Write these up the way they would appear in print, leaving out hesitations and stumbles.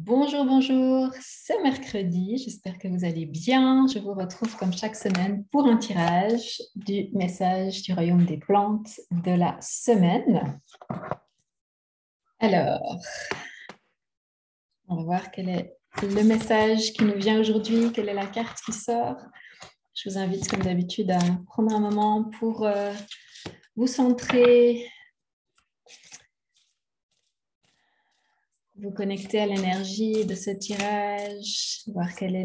Bonjour, bonjour, c'est mercredi, j'espère que vous allez bien. Je vous retrouve comme chaque semaine pour un tirage du message du royaume des plantes de la semaine. Alors, on va voir quel est le message qui nous vient aujourd'hui, quelle est la carte qui sort. Je vous invite comme d'habitude à prendre un moment pour vous centrer, vous connecter à l'énergie de ce tirage, voir quelle est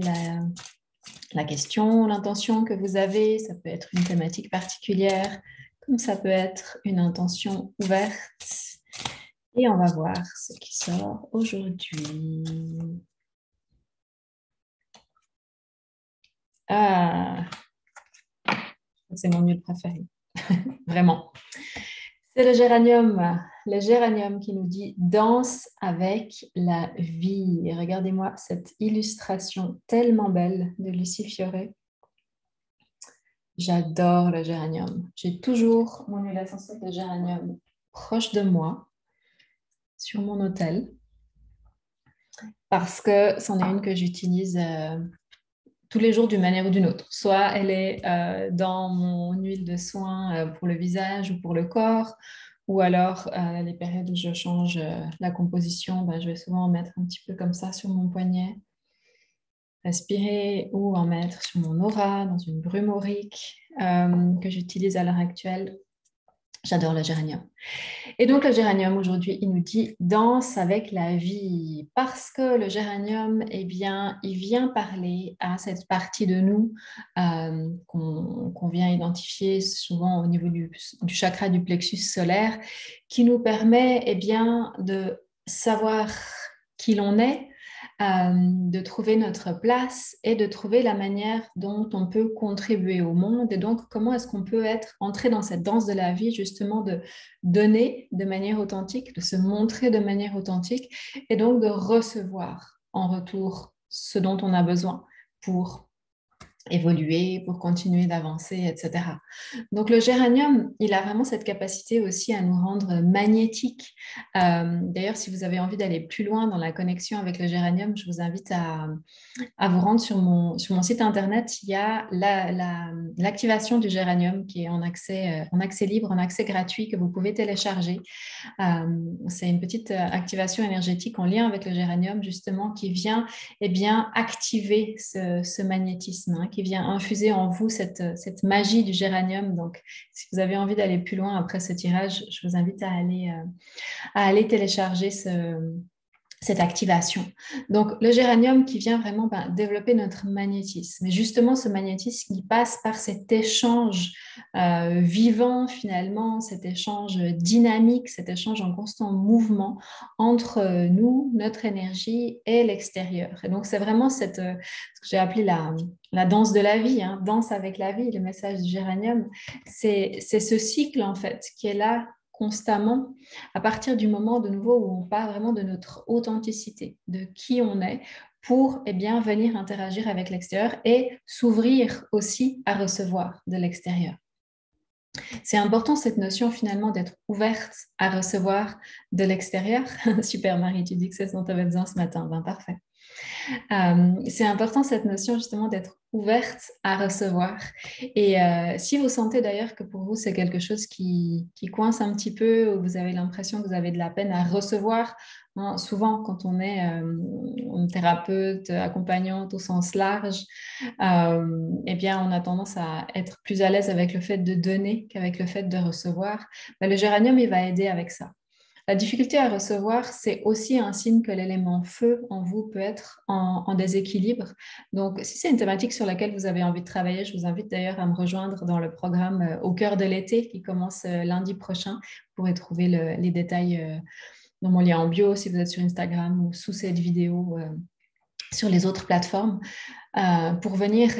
la question, l'intention que vous avez. Ça peut être une thématique particulière, comme ça peut être une intention ouverte. Et on va voir ce qui sort aujourd'hui. Ah, c'est mon huile préférée, vraiment. C'est le géranium qui nous dit danse avec la vie. Et regardez-moi cette illustration tellement belle de Lucie Fiore. J'adore le géranium. J'ai toujours mon huile essentielle de géranium proche de moi, sur mon autel, parce que c'en est une que j'utilise tous les jours d'une manière ou d'une autre. Soit elle est dans mon huile de soin pour le visage ou pour le corps, ou alors les périodes où je change la composition, je vais souvent en mettre un petit peu comme ça sur mon poignet, respirer, ou en mettre sur mon aura, dans une brume aurique que j'utilise à l'heure actuelle. J'adore le géranium. Et donc, le géranium, aujourd'hui, il nous dit danse avec la vie, parce que le géranium, eh bien, il vient parler à cette partie de nous qu'on vient identifier souvent au niveau du chakra du plexus solaire, qui nous permet, eh bien, de savoir qui l'on est, de trouver notre place et de trouver la manière dont on peut contribuer au monde. Et donc, comment est-ce qu'on peut entrer dans cette danse de la vie, justement, de donner de manière authentique, de se montrer de manière authentique et donc de recevoir en retour ce dont on a besoin pour évoluer, pour continuer d'avancer, etc. Donc le géranium, il a vraiment cette capacité aussi à nous rendre magnétiques. D'ailleurs, si vous avez envie d'aller plus loin dans la connexion avec le géranium, je vous invite à vous rendre sur mon site internet. Il y a l'activation du géranium qui est en accès libre, en accès gratuit, que vous pouvez télécharger. C'est une petite activation énergétique en lien avec le géranium, justement, qui vient activer ce magnétisme, qui vient infuser en vous cette magie du géranium. Donc, si vous avez envie d'aller plus loin après ce tirage, je vous invite à aller télécharger cette activation. Donc, le géranium qui vient vraiment développer notre magnétisme. Et justement, ce magnétisme qui passe par cet échange vivant, finalement, cet échange dynamique, cet échange en constant mouvement entre nous, notre énergie et l'extérieur. Et donc, c'est vraiment ce que j'ai appelé la danse de la vie, danse avec la vie, le message du géranium. C'est ce cycle, en fait, qui est là constamment à partir du moment de nouveau où on parle vraiment de notre authenticité, de qui on est, pour venir interagir avec l'extérieur et s'ouvrir aussi à recevoir de l'extérieur. C'est important cette notion finalement d'être ouverte à recevoir de l'extérieur. Super Marie, tu dis que c'est ce dont tu avais besoin ce matin, parfait. C'est important cette notion justement d'être ouverte à recevoir. Et si vous sentez d'ailleurs que pour vous c'est quelque chose qui coince un petit peu, ou vous avez l'impression que vous avez de la peine à recevoir, souvent quand on est une thérapeute, accompagnante au sens large, on a tendance à être plus à l'aise avec le fait de donner qu'avec le fait de recevoir. Le géranium, il va aider avec ça. La difficulté à recevoir, c'est aussi un signe que l'élément feu en vous peut être en déséquilibre. Donc, si c'est une thématique sur laquelle vous avez envie de travailler, je vous invite d'ailleurs à me rejoindre dans le programme Au cœur de l'été qui commence lundi prochain. Vous pourrez trouver les détails dans mon lien en bio si vous êtes sur Instagram ou sous cette vidéo sur les autres plateformes. Pour venir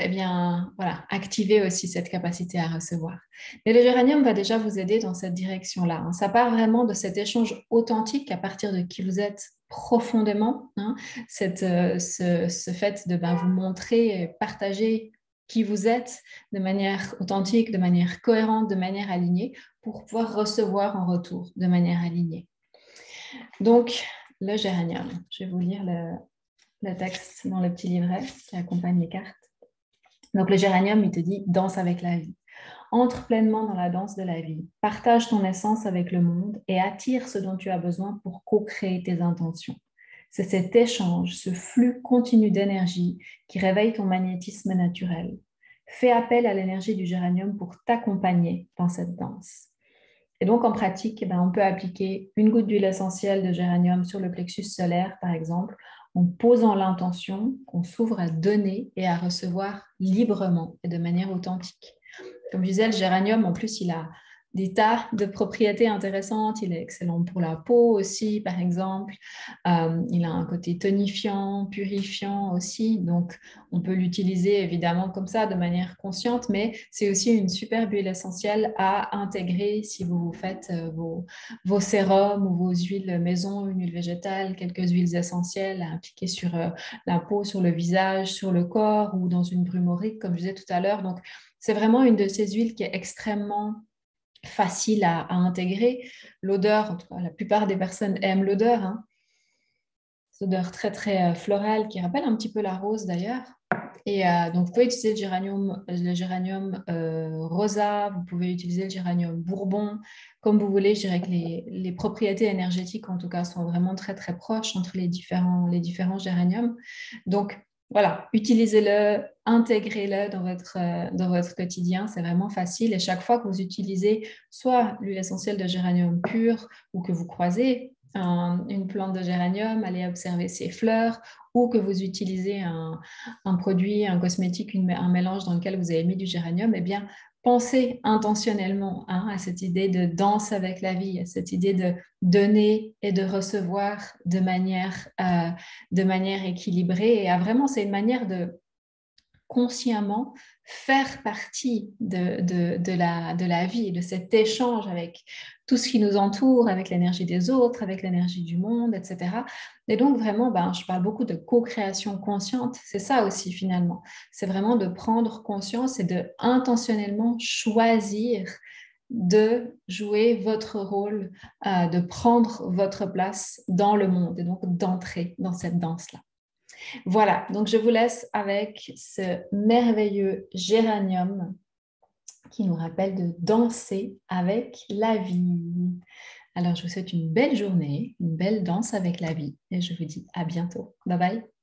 activer aussi cette capacité à recevoir. Mais le géranium va déjà vous aider dans cette direction-là. Ça part vraiment de cet échange authentique à partir de qui vous êtes profondément, ce fait de vous montrer, partager qui vous êtes de manière authentique, de manière cohérente, de manière alignée, pour pouvoir recevoir en retour de manière alignée. Donc, le géranium. Je vais vous lire le texte dans le petit livret qui accompagne les cartes. Donc, le géranium, il te dit « Danse avec la vie ». Entre pleinement dans la danse de la vie, partage ton essence avec le monde et attire ce dont tu as besoin pour co-créer tes intentions. C'est cet échange, ce flux continu d'énergie qui réveille ton magnétisme naturel. Fais appel à l'énergie du géranium pour t'accompagner dans cette danse. Et donc, en pratique, on peut appliquer une goutte d'huile essentielle de géranium sur le plexus solaire, par exemple, en posant l'intention qu'on s'ouvre à donner et à recevoir librement et de manière authentique. Comme je disais, le géranium, en plus, il a des tas de propriétés intéressantes. Il est excellent pour la peau aussi, par exemple. Il a un côté tonifiant, purifiant aussi. Donc, on peut l'utiliser évidemment comme ça, de manière consciente, mais c'est aussi une super huile essentielle à intégrer si vous faites vos sérums ou vos huiles maison, une huile végétale, quelques huiles essentielles à appliquer sur la peau, sur le visage, sur le corps ou dans une brumorique, comme je disais tout à l'heure. Donc, c'est vraiment une de ces huiles qui est extrêmement facile à intégrer. L'odeur, en tout cas, la plupart des personnes aiment l'odeur. Hein. Cette odeur très, très florale qui rappelle un petit peu la rose d'ailleurs. Et donc, vous pouvez utiliser le géranium rosa, vous pouvez utiliser le géranium bourbon, comme vous voulez. Je dirais que les propriétés énergétiques, en tout cas, sont vraiment très, très proches entre les différents géraniums. Donc, voilà, utilisez-le, intégrez-le dans votre quotidien, c'est vraiment facile. Et chaque fois que vous utilisez soit l'huile essentielle de géranium pure ou que vous croisez une plante de géranium, allez observer ses fleurs, ou que vous utilisez un produit, un cosmétique, un mélange dans lequel vous avez mis du géranium, eh bien, pensez intentionnellement à cette idée de danse avec la vie, à cette idée de donner et de recevoir de manière équilibrée. Et vraiment, c'est une manière de consciemment faire partie de la vie, de cet échange avec tout ce qui nous entoure, avec l'énergie des autres, avec l'énergie du monde, etc. Et donc vraiment, je parle beaucoup de co-création consciente, c'est ça aussi finalement. C'est vraiment de prendre conscience et de intentionnellement choisir de jouer votre rôle, de prendre votre place dans le monde et donc d'entrer dans cette danse-là. Voilà, donc je vous laisse avec ce merveilleux géranium qui nous rappelle de danser avec la vie. Alors, je vous souhaite une belle journée, une belle danse avec la vie et je vous dis à bientôt. Bye bye.